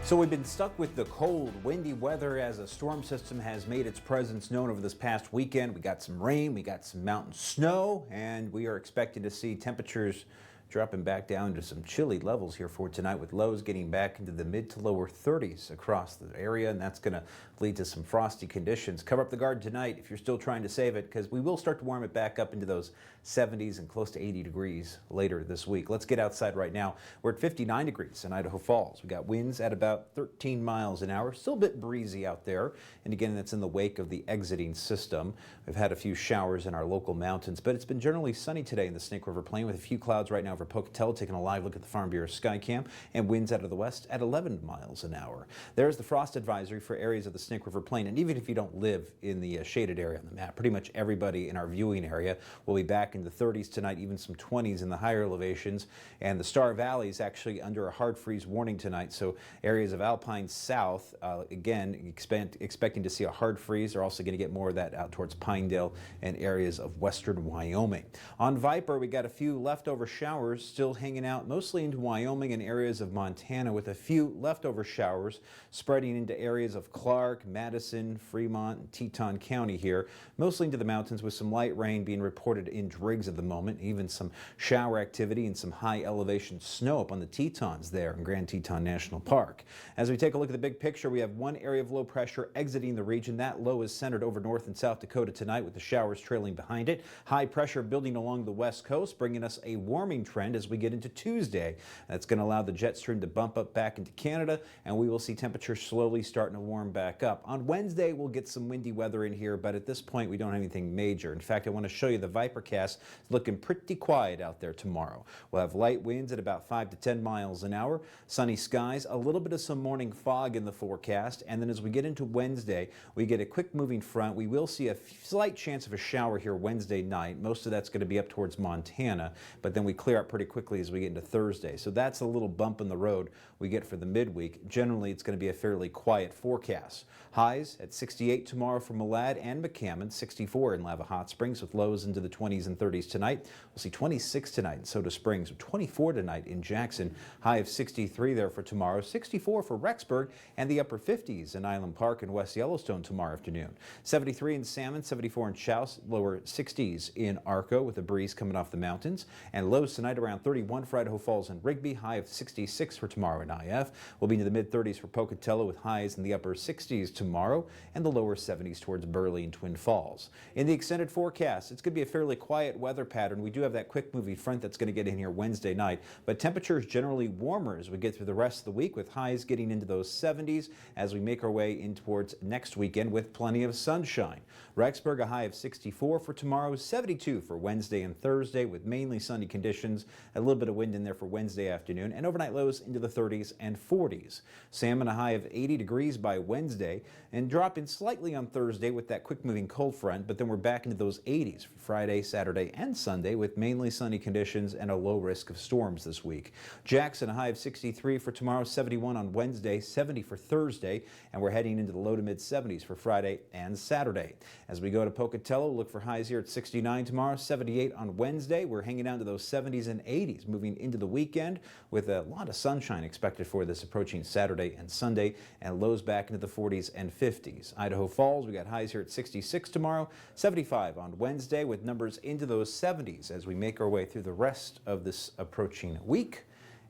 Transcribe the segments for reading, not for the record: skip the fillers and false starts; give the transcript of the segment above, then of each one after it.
So we've been stuck with the cold, windy weather as a storm system has made its presence known over this past weekend. We got some rain, we got some mountain snow, and we are expecting to see temperatures dropping back down to some chilly levels here for tonight, with lows getting back into the mid to lower 30s across the area, and that's going to lead to some frosty conditions. Cover up the garden tonight if you're still trying to save it, because we will start to warm it back up into those 70s and close to 80 degrees later this week. Let's get outside right now. We're at 59 degrees in Idaho Falls. We got winds at about 13 miles an hour, still a bit breezy out there, and again that's in the wake of the exiting system. We've had a few showers in our local mountains, but it's been generally sunny today in the Snake River Plain, with a few clouds right now over Pocatello. Taking a live look at the Farm Bureau Skycam, and winds out of the west at 11 miles an hour. There's the frost advisory for areas of the Snake River Plain, and even if you don't live in the shaded area on the map, pretty much everybody in our viewing area will be back in the 30s tonight, even some 20s in the higher elevations. And the Star Valley is actually under a hard freeze warning tonight, so areas of Alpine South, again, expecting to see a hard freeze. They're also going to get more of that out towards Pinedale and areas of western Wyoming. On Viper, we got a few leftover showers still hanging out mostly into Wyoming and areas of Montana, with a few leftover showers spreading into areas of Clark, Madison, Fremont, and Teton County here, mostly into the mountains, with some light rain being reported in Driggs at the moment, even some shower activity and some high elevation snow up on the Tetons there in Grand Teton National Park. As we take a look at the big picture, we have one area of low pressure exiting the region. That low is centered over North and South Dakota tonight, with the showers trailing behind it. High pressure building along the west coast, bringing us a warming trend as we get into Tuesday. That's going to allow the jet stream to bump up back into Canada, and we will see temperatures slowly starting to warm back up. On Wednesday, we'll get some windy weather in here, but at this point, we don't have anything major. In fact, I want to show you the Vipercast. It's looking pretty quiet out there tomorrow. We'll have light winds at about 5 to 10 miles an hour, sunny skies, a little bit of some morning fog in the forecast, and then as we get into Wednesday, we get a quick moving front. We will see a slight chance of a shower here Wednesday night. Most of that's going to be up towards Montana, but then we clear up pretty quickly as we get into Thursday. So that's a little bump in the road we get for the midweek. Generally, it's going to be a fairly quiet forecast. Highs at 68 tomorrow for Malad and McCammon, 64 in Lava Hot Springs, with lows into the 20s and 30s tonight. We'll see 26 tonight in Soda Springs, 24 tonight in Jackson, high of 63 there for tomorrow, 64 for Rexburg, and the upper 50s in Island Park and West Yellowstone tomorrow afternoon. 73 in Salmon, 74 in Challis, lower 60s in Arco with a breeze coming off the mountains, and lows tonight around 31 for Idaho Falls and Rigby, high of 66 for tomorrow in IF. We'll be into the mid-30s for Pocatello with highs in the upper 60s tomorrow and the lower 70s towards Burley and Twin Falls. In the extended forecast, it's going to be a fairly quiet weather pattern. We do have that quick moving front that's going to get in here Wednesday night, but temperatures generally warmer as we get through the rest of the week, with highs getting into those 70s as we make our way in towards next weekend with plenty of sunshine. Rexburg, a high of 64 for tomorrow, 72 for Wednesday and Thursday, with mainly sunny conditions, a little bit of wind in there for Wednesday afternoon, and overnight lows into the 30s and 40s. Salmon, a high of 80 degrees by Wednesday, and dropping slightly on Thursday with that quick moving cold front, but then we're back into those 80s for Friday, Saturday, and Sunday, with mainly sunny conditions and a low risk of storms this week. Jackson, a high of 63 for tomorrow, 71 on Wednesday, 70 for Thursday, and we're heading into the low to mid 70s for Friday and Saturday. As we go to Pocatello, look for highs here at 69 tomorrow, 78 on Wednesday. We're hanging down to those 70s and 80s moving into the weekend, with a lot of sunshine expected for this approaching Saturday and Sunday, and lows back into the 40s and 50s. Idaho Falls, we got highs here at 66 tomorrow, 75 on Wednesday, with numbers into those 70s as we make our way through the rest of this approaching week.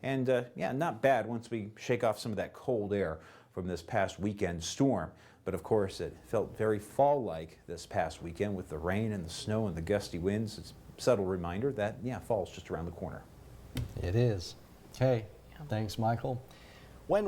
And yeah, not bad once we shake off some of that cold air from this past weekend storm. But of course, it felt very fall-like this past weekend with the rain and the snow and the gusty winds. It's a subtle reminder that, yeah, fall's just around the corner. It is. Okay, thanks, Michael.